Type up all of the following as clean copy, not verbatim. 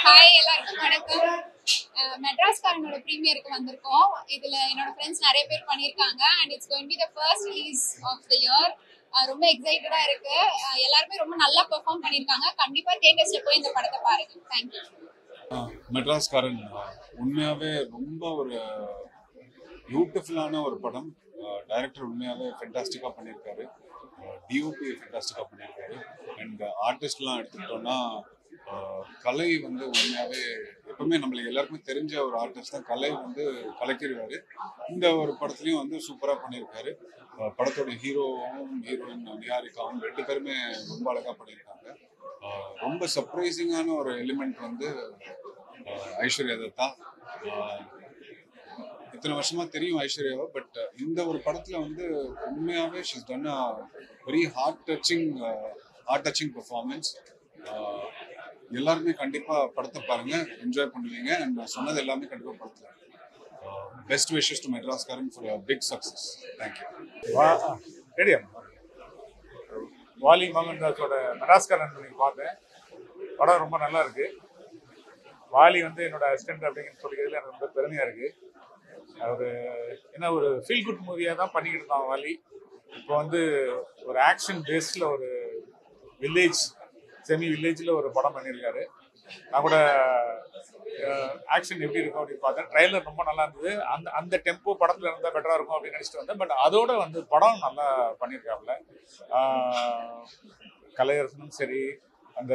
Hi எல்லாருக்கும் வணக்கம். மெட்ராஸ் காரனோட ப்ரீமியருக்கு வந்திருக்கோம். இதுல என்னோட ஃப்ரெண்ட்ஸ் நிறைய பேர் பண்ணியிருக்காங்க and it's going to be the first release of the year. ரொம்ப எக்ஸைட்டடா இருக்கு. எல்லாருமே ரொம்ப நல்லா பெர்ஃபார்ம் பண்ணியிருக்காங்க. கண்டிப்பா தியேட்டர்ஸ்ல போய் இந்த படத்தை பாருங்க. தேங்க்யூ. மெட்ராஸ் காரன் உண்மையாகவே ரொம்ப ஒரு பியூட்டிஃபுல்லான ஒரு படம். டைரக்டர் உண்மையாகவே ஃபென்டாஸ்டிக்காக பண்ணியிருக்காரு. டிஓபி ஃபென்டாஸ்டிக்காக பண்ணியிருக்காரு. அண்ட் ஆர்டிஸ்ட்லாம் எடுத்துக்கிட்டோன்னா கலை வந்து உண்மையாகவே எப்பவுமே நம்மளுக்கு எல்லாருக்குமே தெரிஞ்ச ஒரு ஆர்டிஸ்ட் தான். கலை வந்து கலக்கிடுவார். இந்த ஒரு படத்துலையும் வந்து சூப்பராக பண்ணியிருக்காரு. படத்தோட ஹீரோவும் ஹீரோயின் நியாரிகாவும் 2 பேருமே ரொம்ப அழகாக பண்ணியிருக்காங்க. ரொம்ப சர்ப்ரைசிங்கான ஒரு எலிமெண்ட் வந்து ஐஸ்வர்யா தத்தா. இத்தனை வருஷமா தெரியும் ஐஸ்வர்யாவை, பட் இந்த ஒரு படத்துல வந்து உண்மையாவே she's done a very hard touching performance. எல்லாருமே கண்டிப்பா படத்தை பாருங்க, என்ஜாய் பண்ணுவீங்க. அண்ட் நான் சொன்னது எல்லாமே கண்டிப்பா படத்துல. பெஸ்ட் விஷஸ் டு மெட்ராஸ் காரன் for a big success. Thank you. ரெடியா வாலி மோகன்தாஸோட மெட்ராஸ் காரன் பார்த்தேன். படம் ரொம்ப நல்லா இருக்கு. வாலி வந்து என்னோட அசிஸ்டன்ட் அப்படிங்கிற சொல்லிக்கிறதுல எனக்கு ரொம்ப பெருமையா இருக்கு. அவர் என்ன ஒரு ஃபீல் குட் மூவியாக தான் பண்ணிக்கிட்டு இருந்தான் வாலி. இப்போ வந்து ஒரு ஆக்ஷன் பேஸ்டில் ஒரு செமி வில்லேஜில் ஒரு படம் பண்ணியிருக்காரு. நான் கூட ஆக்ஷன் எப்படி இருக்கும் அப்படின்னு பார்த்தேன். ட்ரைலர் ரொம்ப நல்லா இருந்தது. அந்த டெம்போ படத்தில் இருந்தால் பெட்டராக இருக்கும் அப்படின்னு நினச்சிட்டு வந்தேன். பட் அதோட வந்து படம் நல்லா பண்ணியிருக்காப்புல. கலையரசனும் சரி, அந்த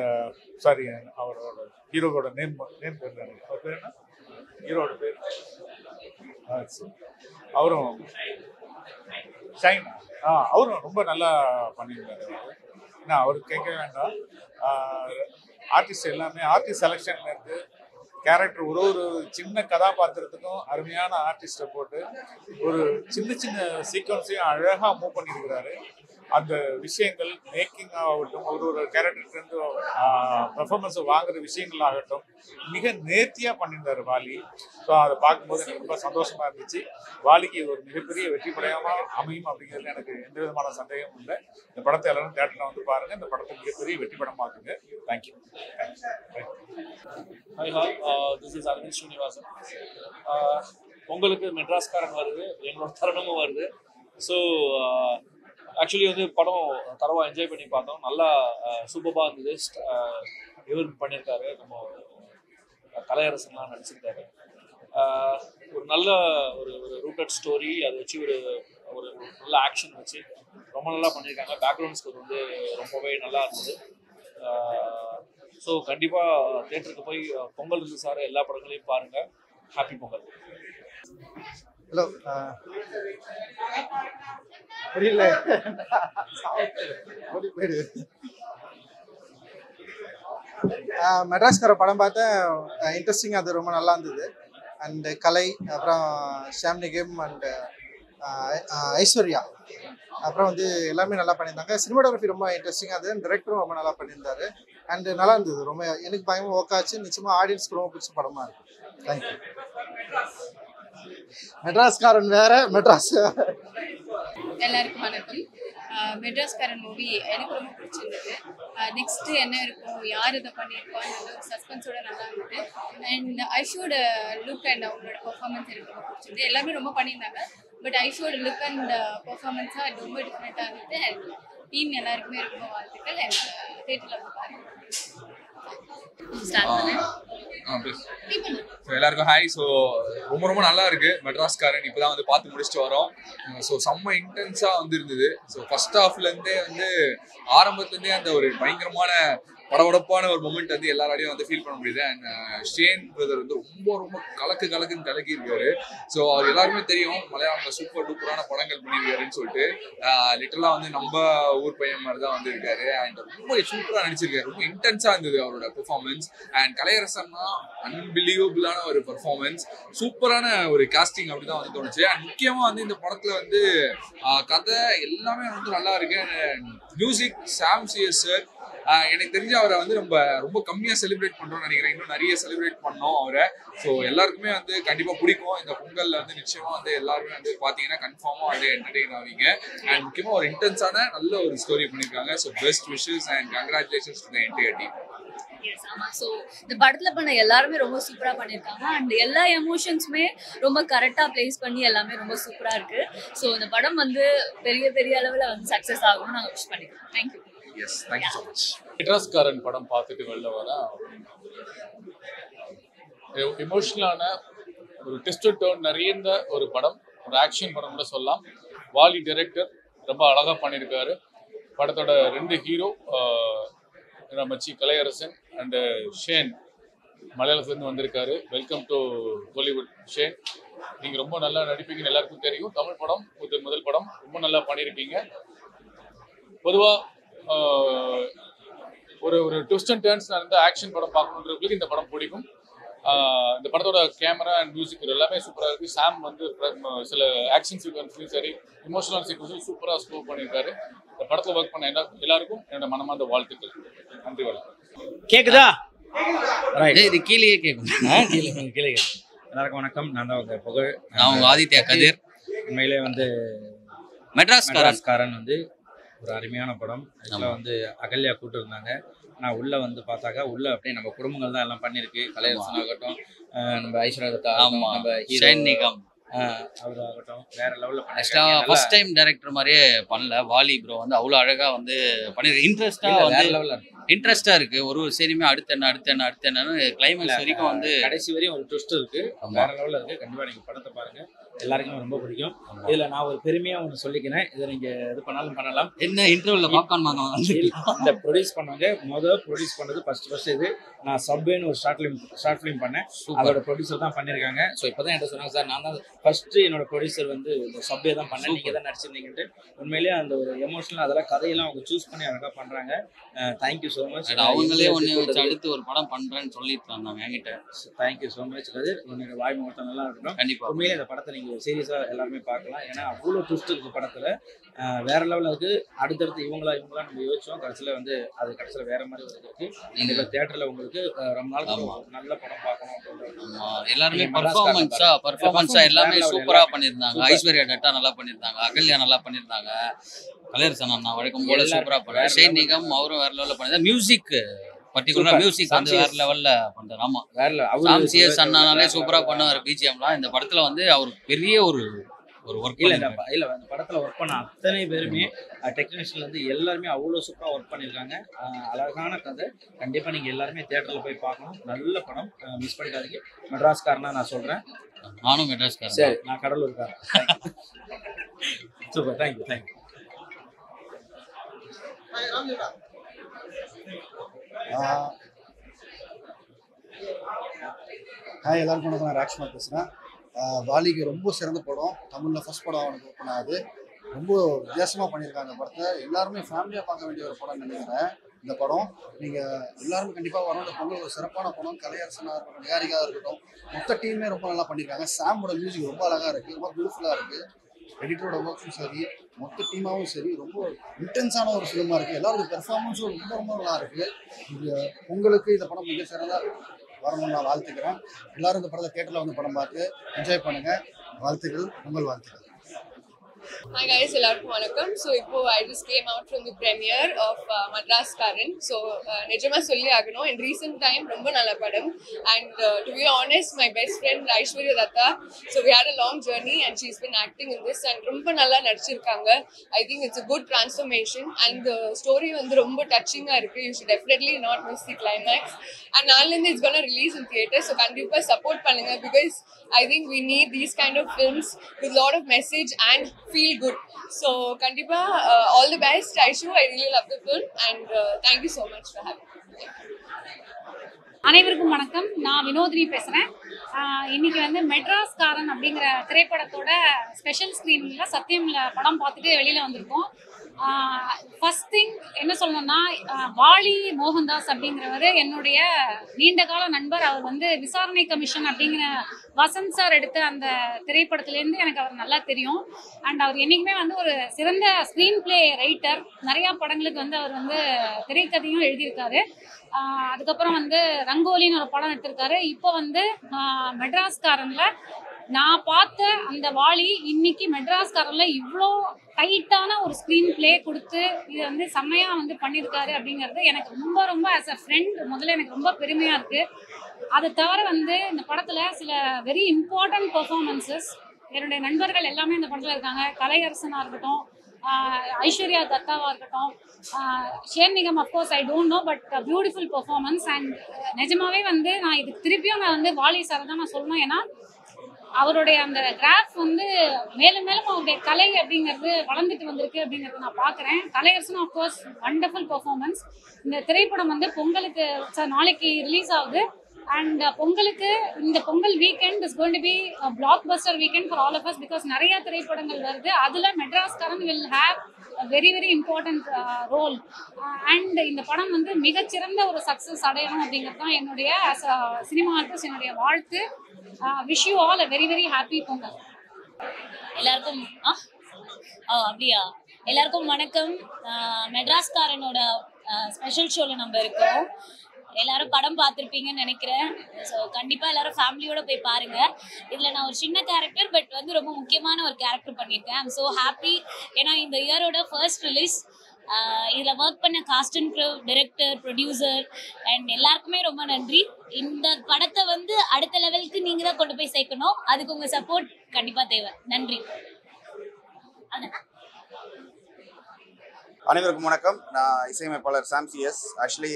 சாரி அவரோட ஹீரோவோட நேம் தெரியல. அவர் பேர் என்ன? ஹீரோட பேர் அவரும் ஷைன். அவரும் ரொம்ப நல்லா பண்ணியிருந்தாரு. ஏன்னா அவருக்கு கேட்க வேண்டாம். ஆர்டிஸ்ட் எல்லாமே ஆர்டிஸ்ட் செலெக்ஷன்ல இருந்து கேரக்டர் ஒரு சின்ன கதாபாத்திரத்துக்கும் அருமையான ஆர்டிஸ்டை போட்டு ஒரு சின்ன சீக்வன்ஸையும் அழகாக மூவ் பண்ணியிருக்கிறாரு. அந்த விஷயங்கள் மேக்கிங் ஆகட்டும், ஒரு கேரக்டர்லேருந்து பெர்ஃபார்மன்ஸை வாங்குற விஷயங்கள் ஆகட்டும், மிக நேர்த்தியாக பண்ணியிருந்தார் வாலி. ஸோ அதை பார்க்கும்போது எனக்கு ரொம்ப சந்தோஷமாக இருந்துச்சு. வாலிக்கு ஒரு மிகப்பெரிய வெற்றி படமாக அமையும் அப்படிங்கிறதுல எனக்கு எந்த விதமான சந்தேகமும் இல்லை. இந்த படத்தை எல்லாரும் தேட்டரில் வந்து பாருங்கள். இந்த படத்தை மிகப்பெரிய வெற்றி படமாக்குங்க. Thank you. This is Aravind Srinivasan. உங்களுக்கு மெட்ராஸ் காரன் வருது, எங்களோட தருணமும் வருது. ஸோ ஆக்சுவலி வந்து படம் தரவாக என்ஜாய் பண்ணி பார்த்தோம். நல்லா சூப்பராக இருந்தது. இவர் பண்ணியிருக்காரு, நம்ம கலையரசன்லாம் நடிச்சிருக்காரு. ஒரு நல்ல ஒரு ரூட்டட் ஸ்டோரி அதை வச்சு ஒரு நல்ல ஆக்ஷன் வச்சு ரொம்ப நல்லா பண்ணியிருக்காங்க. பேக்ரவுண்ட் ஸ்கோர் வந்து ரொம்பவே நல்லா இருந்தது. ஸோ கண்டிப்பாக தேட்டருக்கு போய் பொங்கல் ரிலீஸ் ஆகிற எல்லா படங்களையும் பாருங்கள். ஹாப்பி பொங்கல். ஹலோ, புரியல. மெட்ராஸ்கார படம் பார்த்தேன். இன்ட்ரெஸ்டிங்காக அது ரொம்ப நல்லா இருந்தது. அண்டு கலை, அப்புறம் ஷாம் நிகம் அண்டு ஐஸ்வர்யா, அப்புறம் வந்து எல்லாமே நல்லா பண்ணியிருந்தாங்க. சினிமாட்டோகிராஃபி ரொம்ப இன்ட்ரெஸ்டிங்காக இருந்தது. டைரக்டரும் ரொம்ப நல்லா பண்ணியிருந்தாரு. அண்டு நல்லா இருந்தது. ரொம்ப எனக்கு பயங்கரமாக ஒர்க் ஆச்சு. நிச்சயமாக ஆடியன்ஸ்க்கு ரொம்ப பிடிச்ச படமாக இருக்கு. தேங்க்யூ. மெட்ராஸ்காரன் வேற, மெட்ராஸ். எல்லாருக்கும் வணக்கம். மெட்ராஸ் காரன் மூவி எனக்கு ரொம்ப பிடிச்சிருந்தது. நெக்ஸ்ட் என்ன இருக்கும், யார் இதை பண்ணியிருக்கோம், ஒரு சஸ்பென்ஸோட நல்லா இருந்தது. அண்ட் ஐஷோட லுக் அண்ட் அவங்களோட பெர்ஃபார்மன்ஸ் எனக்கு ரொம்ப பிடிச்சிருந்தது. எல்லாமே ரொம்ப பண்ணியிருந்தாங்க. பட் ஐஷோட லுக் அண்ட் பெர்ஃபார்மன்ஸாக ரொம்ப டிஃப்ரெண்ட்டாக இருந்தது. அண்ட் டீம் எல்லாருக்குமே ரொம்ப வாழ்த்துக்கள். அண்ட் தேட்டரில் வந்து பாருங்கள். எல்லாருக்கும் ஹாய். ஸோ ரொம்ப நல்லா இருக்கு மெட்ராஸ் காரன். இப்போதான் வந்து பார்த்து முடிச்சுட்டு வரோம். ஸோ செம்ம இன்டென்ஸாக வந்து இருந்தது. ஸோ ஃபர்ஸ்ட் ஹாஃப்லேருந்தே வந்து ஆரம்பத்துலேருந்தே அந்த ஒரு பயங்கரமான படபடப்பான ஒரு மொமெண்ட் வந்து எல்லாராலையும் வந்து ஃபீல் பண்ண முடியுது. அண்ட் ஷேன் பிரதர் வந்து ரொம்ப கலக்குன்னு கலக்கி இருக்காரு. ஸோ அவர் எல்லாருமே தெரியும், மலையாளத்தில் சூப்பர் டூப்பரான படங்கள் பண்ணியிருக்காருன்னு சொல்லிட்டு. லிட்டரலாக வந்து நம்ம ஊர் பையன் மாதிரி தான் வந்து இருக்காரு. அண்ட் ரொம்ப சூப்பராக நடிச்சிருக்காரு. ரொம்ப இன்டென்ஸாக இருந்தது அவரோட பெர்ஃபார்மன்ஸ். அண்ட் கலையரசன்னா அன்பிலீவபிளான ஒரு பெர்ஃபார்மன்ஸ், சூப்பரான ஒரு காஸ்டிங் அப்படிதான் வந்து தோணுச்சு. அண்ட் முக்கியமாக வந்து இந்த படத்தில் வந்து கதை எல்லாமே வந்து நல்லா இருக்கு. மியூசிக் சாம் சிஎஸ் சார், எனக்கு தெரிஞ்சு அவரை வந்து நம்ம ரொம்ப கம்மியாக செலிப்ரேட் பண்ணுறோம்னு நினைக்கிறேன். இன்னும் நிறைய செலிப்ரேட் பண்ணோம் அவரை. ஸோ எல்லாருக்குமே வந்து கண்டிப்பாக பிடிக்கும். இந்த பொங்கலில் வந்து நிச்சயமாக வந்து எல்லாருமே வந்து பார்த்தீங்கன்னா கன்ஃபார்மாக வந்து என்டர்டெயின் ஆவீங்க. அண்ட் முக்கியமாக ஒரு இன்டென்ஸான நல்ல ஒரு ஸ்டோரி பண்ணியிருக்காங்க. So best wishes and congratulations to the entire team. Yes ஆமா. ஸோ இந்த படத்துல பண்ண எல்லாருமே ரொம்ப சூப்பரா பண்ணியிருக்காங்க அண்ட் எல்லா எமோஷன்ஸுமே ரொம்ப கரெக்டா பிளேஸ் பண்ணி எல்லாமே ரொம்ப சூப்பரா இருக்கு. ஸோ இந்த படம் வந்து பெரிய பெரிய அளவில் வந்து சக்ஸஸ் ஆகும்னு நாங்கள் விஷ் பண்ணிக்கிறோம். Thank you. Yes, thank you so much. Madraskaaran படம் பார்த்துட்டு வெளில வர எமோஷனலான ஒரு ட்விஸ்ட் டர்ன் நிறைந்த ஒரு படம், ஒரு ஆக்ஷன் படம் கூட சொல்லலாம். வாலி டைரக்டர் ரொம்ப அழகாக பண்ணியிருக்காரு. படத்தோட 2 ஹீரோ மச்சி கலையரசன் அண்டு ஷேன் மலையாளத்துலேருந்து வந்திருக்காரு. Welcome to Kollywood Shane. நீங்கள் ரொம்ப நல்லா நடிப்பீங்கன்னு எல்லாருக்கும் தெரியும். தமிழ் படம் முதல் படம் ரொம்ப நல்லா பண்ணியிருக்கீங்க. பொதுவாக ஒரு ட்விஸ்ட் அண்ட் டர்ன்ஸ் நடந்த ஆக்ஷன் படம் பார்க்கணுன்றவங்களுக்கு இந்த படம் பிடிக்கும். இந்த படத்தோட கேமரா அண்ட் மியூசிக் எல்லாமே சூப்பராக இருக்குது. சாம் வந்து சில ஆக்ஷன் சீக்வன்ஸ்லையும் சரி இமோஷனல் சீக்வன்ஸும் சூப்பராக ஸ்கோர் பண்ணியிருக்காரு. இந்த படத்தில் ஒர்க் பண்ண எல்லாருக்கும் என்னோட மனமார்ந்த வாழ்த்துக்கள். நன்றி, வணக்கம். கேக்குதா? இது கீழே கேட்கும். கீழே எல்லாருக்கும் வணக்கம். நான் தான் உங்க புகழ். நான் உங்க ஆதித்யா கதிர். உண்மையிலே வந்து மெட்ராஸ்காரன் வந்து ஒரு அருமையான படம். இதில் வந்து அகல்யா கூட்டு இருந்தாங்க. நான் உள்ள வந்து பார்த்தாக்கா உள்ள அப்படியே நம்ம குடும்பங்கள் தான் எல்லாம் பண்ணியிருக்கு. கலையரசன் ஆகட்டும், நம்ம ஐஸ்வர்யா தத்தா, நம்ம ஷைன் நிகம் அவர் ஆகட்டும், வேற லெவலில் ஃபர்ஸ்ட் டைம் டைரக்டர் மாதிரியே பண்ணல. வாலி ப்ரோ வந்து அவ்வளோ அழகா வந்து பண்ணிருக்கு. இன்ட்ரெஸ்டா இருக்கு. ஒரு சரியுமே அடுத்த என்னன்னு கிளைமேக்ஸ் வரைக்கும் வந்து கடைசி வரையும் ஒரு ட்விஸ்ட் இருக்கு. வேற லெவலில் இருக்கு. கண்டிப்பா நீங்க படத்தை பாருங்க, எல்லாருக்குமே ரொம்ப பிடிக்கும். இதுல நான் ஒரு பெருமையா ஒன்று சொல்லிக்கிறேன். இதை நீங்க எது பண்ணாலும் பண்ணலாம். என்ன இன்டர்வியூல பாப்கார்ன் வாங்க இந்த ப்ரொடியூஸ் பண்ணவங்க ப்ரொடியூஸ் பண்ணது ஃபர்ஸ்ட் இது. நான் சப்வேன்னு ஒரு ஷார்ட் ஃபிலிம் பண்ணேன். அதோட ப்ரொடியூசர் தான் பண்ணியிருக்காங்க. ஸோ இப்போதான் என்கிட்ட சொன்னாங்க, சார் நான் தான் ஃபர்ஸ்ட் என்னோட ப்ரொடியூசர் வந்து இந்த சப்வே தான் பண்ணேன், நீங்க தான் நடிச்சிருந்தீங்கன்ட்டு. உண்மையிலேயே அந்த ஒரு எமோஷனல் அதெல்லாம் கதையெல்லாம் அவங்க சூஸ் பண்ணி அழகா பண்றாங்க. Thank you so much. அவங்களே ஒன்று அடுத்து ஒரு படம் பண்றேன்னு சொல்லிட்டு இருந்தாங்க என்கிட்ட. Thank you so much. அது உன்னோட வாய் முகத்தை நல்லா இருக்கணும். கண்டிப்பா. உண்மையிலே இந்த படத்தை நீங்க சீரியஸா எல்லாருமே பார்க்கலாம். ஏன்னா அவ்வளோ ட்விஸ்ட் இருக்கு படத்துல. வேற லெவலில் இருக்கு. அடுத்தடுத்து இவங்களா நம்ம யோசிச்சோம். கடைசியில் வந்து அது கடைசியில் வேற மாதிரி இருக்கு. நீங்க தியேட்டர்ல உங்களுக்கு ரொம்ப நாள் நல்ல படம் பார்க்கணும். எல்லாருமே பர்ஃபார்மன்ஸா எல்லாமே சூப்பரா பண்ணியிருந்தாங்க. ஐஸ்வர்யா தத்தா நல்லா பண்ணியிருந்தாங்க, அகல்யா நல்லா பண்ணியிருந்தாங்க, கலையரசன் அண்ணா வழக்கம் போல சூப்பரா பண்ணாரு, ஷைன் நிகம் அவரும் வேற லெவலில் பண்ணியிருந்தாங்க. மியூசிக் பர்டிகுலரா மியூசிக் வந்து வேற லெவல்ல பண்றாரு. ஆமா, சாம் சிஎஸ் அண்ணாலே சூப்பரா பண்ணுவார் பிஜிஎம்லாம். இந்த படத்துல வந்து அவர் பெரிய ஒரு ஒர்க் இல்ல அந்த படத்துல ஒர்க் பண்ண அத்தனை பேருமே டெக்னீஷியன்ல இருந்து எல்லாருமே அவ்வளோ சூப்பரா ஒர்க் பண்ணியிருக்காங்க. அழகான கதை. கண்டிப்பா நீங்க எல்லாருமே தியேட்டர்ல போய் பார்க்கணும். நல்ல படம், மிஸ் பண்ணிக்காதீங்க. மெட்ராஸ்காரனா நான் சொல்றேன். நானும் மெட்ராஸ்காரன். சரி, நான் கடலூர்காரன். Super, thank you. ஹாய், எல்லாருக்கும் வணக்கம். நான் ராஜ்குமார் பேசுகிறேன். வாலிக்கு ரொம்ப சிறந்த படம். தமிழில் ஃபர்ஸ்ட் படம் அவனுக்கு ஓப்பன் ஆகுது. ரொம்ப வித்தியாசமாக பண்ணியிருக்காங்க அந்த படத்தை. எல்லாருமே ஃபேமிலியாக பார்க்க வேண்டிய ஒரு படம் நினைக்கிறேன். இந்த படம் நீங்கள் எல்லாருமே கண்டிப்பாக வரும். இந்த பொங்கல் ஒரு சிறப்பான படம். கலையரசனாக இருக்கட்டும், நிகாரிக்காக இருக்கட்டும், மொத்த டீமே ரொம்ப நல்லா பண்ணியிருக்காங்க. சாமோட மியூசிக் ரொம்ப அழகாக இருக்குது, ரொம்ப பியூட்டிஃபுல்லாக இருக்குது. எடிட்டரோட ஒர்க்கும் சரி, மொத்த டீமாவும் சரி, ரொம்ப இன்டென்ஸான ஒரு ஃபிலிமாக இருக்குது. எல்லாருடைய பெர்ஃபார்மன்ஸும் ரொம்ப நல்லா இருக்குது. உங்களுக்கு இந்த படம் மிக சிறந்த வரணும்னு நான் வாழ்த்துக்கிறேன். எல்லாரும் இந்த படத்தை தியேட்டரில் வந்து படம் பார்த்து என்ஜாய் பண்ணுங்கள். வாழ்த்துக்கள், உங்கள் வாழ்த்துக்கள். Hi guys, எல்லாருக்கும் வணக்கம். ஸோ இப்போ I just came out from the premiere of Madraskaran. So நிஜமாக சொல்லி ஆகணும், in recent time ரொம்ப நல்ல படம். And to be honest, my best friend Aishwarya Datta, so we had a long journey and she's been acting in this and ரொம்ப நல்லா நடிச்சிருக்காங்க. I think it's a good transformation and the story வந்து ரொம்ப டச்சிங்காக இருக்குது. You should definitely not miss the climax. And நாளிலேருந்து it's gonna release in theatre. So கண்டிப்பாக support பண்ணுங்க, because I think we need these kind of films with lot of message and feel good. So kandipa all the best Aishu. I really love the film and thank you so much for having me. அனைவருக்கும் வணக்கம். நான் வினோதினி பேசுகிறேன். இன்னைக்கு வந்து மெட்ராஸ்காரன் அப்படிங்கிற திரைப்படத்தோட special ஸ்க்ரீனில் சத்தியமில் படம் பார்த்துட்டு வெளியில் வந்திருக்கோம். ஃபர்ஸ்ட் திங் என்ன சொல்லணும்னா, வாலி மோகன்தாஸ் அப்படிங்கிறவர் என்னுடைய நீண்டகால நண்பர். அவர் வந்து விசாரணை கமிஷன் அப்படிங்கிற வசந்த் சார் எடுத்த அந்த திரைப்படத்துலேருந்து எனக்கு அவர் நல்லா தெரியும். அண்ட் அவர் என்றைக்குமே வந்து ஒரு சிறந்த ஸ்க்ரீன் பிளே ரைட்டர். நிறையா படங்களுக்கு வந்து அவர் வந்து திரைக்கதையும் எழுதியிருக்காரு. அதுக்கப்புறம் வந்து ரங்கோலின்னு ஒரு படம் எடுத்திருக்காரு. இப்போ வந்து மெட்ராஸ்காரனில் நான் பார்த்த அந்த வாலி இன்னைக்கு மெட்ராஸ்காரன்ல இவ்வளோ டைட்டான ஒரு ஸ்க்ரீன் பிளே கொடுத்து இது வந்து செம்மையாக வந்து பண்ணியிருக்காரு அப்படிங்கிறது எனக்கு ரொம்ப ரொம்ப ஆஸ் அ ஃப்ரெண்ட் முதல்ல எனக்கு ரொம்ப பெருமையாக இருக்குது. அதை தவிர வந்து இந்த படத்தில் சில வெரி இம்பார்ட்டன்ட் பெர்ஃபார்மன்சஸ் என்னுடைய நண்பர்கள் எல்லாமே இந்த படத்தில் இருக்காங்க. கலையரசனாக இருக்கட்டும், ஐஸ்வர்யா தத்தாவாக இருக்கட்டும், Shane Nigam of course I don't know but beautiful performance. And நிஜமாவே வந்து நான் இதுக்கு திருப்பியும் நான் வந்து வாலி சார் தான் நான் சொல்லணும். ஏன்னா அவருடைய அந்த கிராஃப் வந்து மேலும் மேலும் அவருடைய கலை அப்படிங்கிறது வளர்ந்துட்டு வந்திருக்கு அப்படிங்கிறத நான் பார்க்குறேன். Kalaiyarasan of course wonderful performance. இந்த திரைப்படம் வந்து பொங்கலுக்கு நாளைக்கு ரிலீஸ் ஆகுது. அண்ட் பொங்கலுக்கு இந்த Pongal weekend is going to be blockbuster weekend for all of us. Because நிறைய திரைப்படங்கள் வருது. அதில் Madraskaaran will have very very important role. And இந்த படம் வந்து மிகச்சிறந்த ஒரு சக்ஸஸ் அடையணும் அப்படிங்கிறது தான் என்னுடைய சினிமா ஆர்டிஸ்ட் என்னுடைய வாழ்த்து. Wish you all a very very happy Pongal. எல்லாருக்கும் அப்படியா எல்லாருக்கும் வணக்கம். மெட்ராஸ்காரனோட ஸ்பெஷல் ஷோவில் நம்ம இருக்கோம். எல்லாரும் படம் பார்த்துருப்பீங்கன்னு நினைக்கிறேன். ஸோ கண்டிப்பாக எல்லாரும் ஃபேமிலியோட போய் பாருங்க. இதில் நான் ஒரு சின்ன கேரக்டர் பட் வந்து ரொம்ப முக்கியமான ஒரு கேரக்டர் பண்ணியிருக்கேன். I'm so happy. ஏன்னா இந்த இயரோட ஃபர்ஸ்ட் ரிலீஸ். இதில் ஒர்க் பண்ண cast and crew, director, producer and எல்லாருக்குமே ரொம்ப நன்றி. இந்த படத்தை வந்து அடுத்த லெவலுக்கு நீங்கள் தான் கொண்டு போய் சேர்க்கணும். அதுக்கு உங்கள் சப்போர்ட் கண்டிப்பாக தேவை. நன்றி. அனைவருக்கும் வணக்கம். நான் இசையமைப்பாளர் சாம் சிஎஸ். ஆக்சுவலி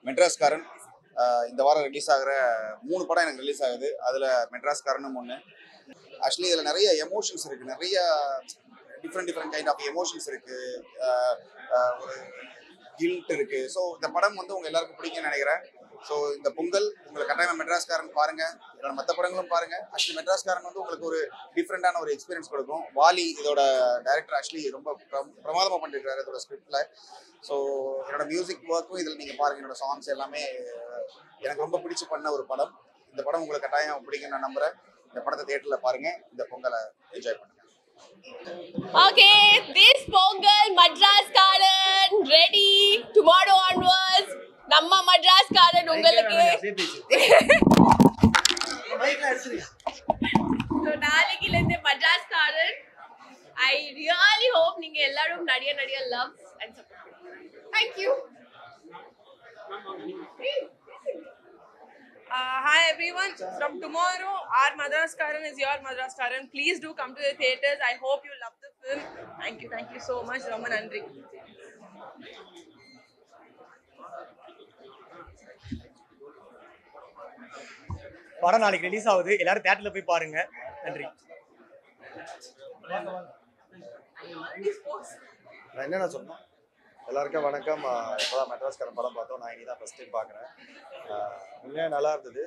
மெட்ராஸ்காரன் இந்த வாரம் ரிலீஸ் ஆகிற 3 படம் எனக்கு ரிலீஸ் ஆகுது. அதில் மெட்ராஸ்காரனும் ஒன்று. ஆக்சுவலி இதில் நிறைய எமோஷன்ஸ் இருக்குது, நிறைய டிஃப்ரெண்ட் கைண்ட் ஆஃப் எமோஷன்ஸ் இருக்குது, ஒரு கில்ட் இருக்குது. ஸோ இந்த படம் வந்து உங்கள் எல்லாருக்கும் பிடிக்கும்னு நினைக்கிறேன். ஸோ இந்த பொங்கல் உங்களுக்கு கட்டாயமாக மெட்ராஸ்காரன் பாருங்கள், இதோட மற்ற படங்களும் பாருங்கள். ஆக்சுவலி மெட்ராஸ்காரன் வந்து உங்களுக்கு ஒரு டிஃப்ரெண்ட்டான ஒரு எக்ஸ்பீரியன்ஸ் கொடுக்கும். வாலி இதோட டைரக்டர் ஆக்சுவலி ரொம்ப பிரமாதமாக பண்ணியிருக்காரு இதோட ஸ்கிரிப்டில். ஸோ என்னோட மியூசிக் ஒர்க்கும் இதில் நீங்கள் பாருங்கள். என்னோட சாங்ஸ் எல்லாமே எனக்கு ரொம்ப பிடிச்சி பண்ண ஒரு படம். இந்த படம் உங்களுக்கு கட்டாயம் பிடிக்கும்னு நான் நம்புகிறேன். இந்த படத்தை தியேட்டரில் பாருங்கள், இந்த பொங்கலை என்ஜாய் பண்ணுங்கள். Okay, this Pongal Madras-karan ready tomorrow onwards. Namma Madras-karan ungalukku. So nalikilende Madras-karan. I really hope ninga ellarum nadiya love and support. Thank you. Hi everyone, from tomorrow our Madras-karan is your Madras-karan. Please do come to the theatres. I hope you love the film. Thank you so much. Romman Nandri. படம் நாளைக்கு release ஆகுது. எல்லாரும் தியேட்டர்ல போய் பாருங்க. நன்றி. நான் என்னென்ன சொன்னேன், எல்லாருக்கும் வணக்கம். இப்போதான் மெட்ராஸ்காரன் படம் பார்த்தோம். நான் இனி தான் ஃபஸ்ட் டைம் பார்க்குறேன். உண்மையாக நல்லா இருந்தது.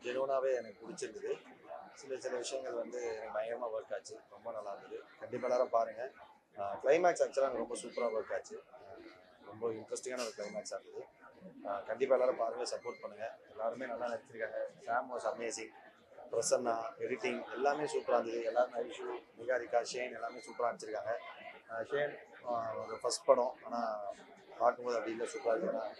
ஜெனுவனாகவே எனக்கு பிடிச்சிருந்தது. சில விஷயங்கள் வந்து எனக்கு பயங்கரமாக ஒர்க் ஆச்சு. ரொம்ப நல்லா இருந்தது. கண்டிப்பாக எல்லாரும் பாருங்கள். கிளைமேக்ஸ் ஆக்சுவலாக எனக்கு ரொம்ப சூப்பராக ஒர்க் ஆச்சு. ரொம்ப இன்ட்ரெஸ்டிங்கான ஒரு கிளைமேக்ஸாக இருந்தது. கண்டிப்பாக எல்லாரும் பாருங்கள், சப்போர்ட் பண்ணுங்கள். எல்லாருமே நல்லா நடிச்சிருக்காங்க. சாம் வாஸ் அமேசிங். பிரசன்னா, எடிட்டிங் எல்லாமே சூப்பராக இருந்தது. எல்லாரும் ஐஷு, நிகாரிகா, ஷேன் எல்லாமே சூப்பராக நடிச்சிருக்காங்க. ஷேன் ஒரு ஃபஸ்ட் படம், ஆனால் பார்க்கும்போது அப்படி இல்லை, சூப்பராக இருக்குது. ஆனால்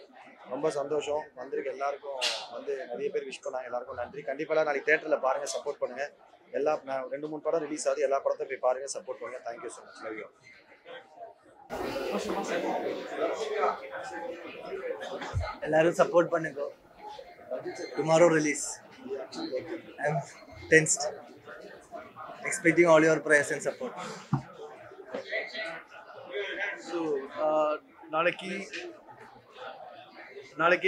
ரொம்ப சந்தோஷம். வந்திருக்கு எல்லாருக்கும் வந்து நிறைய பேர் விஷ் பண்ணாங்க. எல்லாருக்கும் நன்றி. கண்டிப்பாக நாளைக்கு தேட்டரில் பாருங்கள், சப்போர்ட் பண்ணுங்கள். எல்லா 2-3 படம் ரிலீஸ் ஆகுது. எல்லா படத்தையும் போய் பாருங்கள், சப்போர்ட் பண்ணுங்கள். Thank you so much. Love you. எல்லாரும் சப்போர்ட் பண்ணுங்க. Tomorrow release. I am tensed. Expecting all your prayers and support. So நாளைக்கு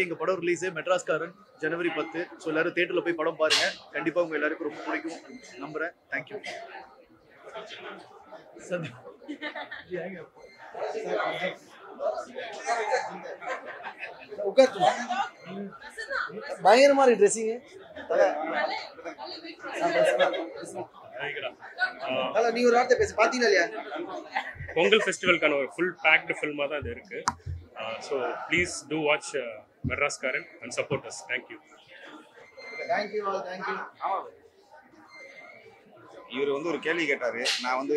எங்கள் படம் ரிலீஸு மெட்ராஸ்காரன் ஜனவரி 10. ஸோ எல்லாரும் தேட்டரில் போய் படம் பாருங்கள். கண்டிப்பாக உங்கள் எல்லாருக்கும் ரொம்ப பிடிக்கும் நம்புகிறேன். தேங்க்யூ. பயங்கரமா இருக்கு ட்ரெஸ்ஸிங். நீ ஒரு வார்த்தை பேச பாத்தீங்களா இல்லையா? பொங்கல் ஃபெஸ்டிவலுக்கான ஒரு ஃபுல் பேக்டு ஃபில்மாக தான் இது இருக்கு. So please do watch மெட்ராஸ்காரன் and support us. Thank you. இவர் வந்து ஒரு கேள்வி கேட்டாரு. நான் வந்து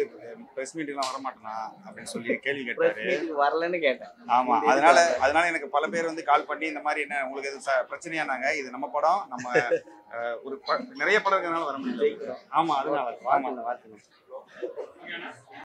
ப்ரெஸ் மீட்டிங்லாம் வரமாட்டேனா அப்படின்னு சொல்லி கேள்வி கேட்டாரு. வரலன்னு கேட்டேன். ஆமா, அதனால எனக்கு பல பேர் வந்து கால் பண்ணி இந்த மாதிரி என்ன உங்களுக்கு எது பிரச்சனையானாங்க, இது நம்ம படம், நம்ம ஒரு நிறைய படம் இருக்கிறதுனால வர முடியல. ஆமா, அதனால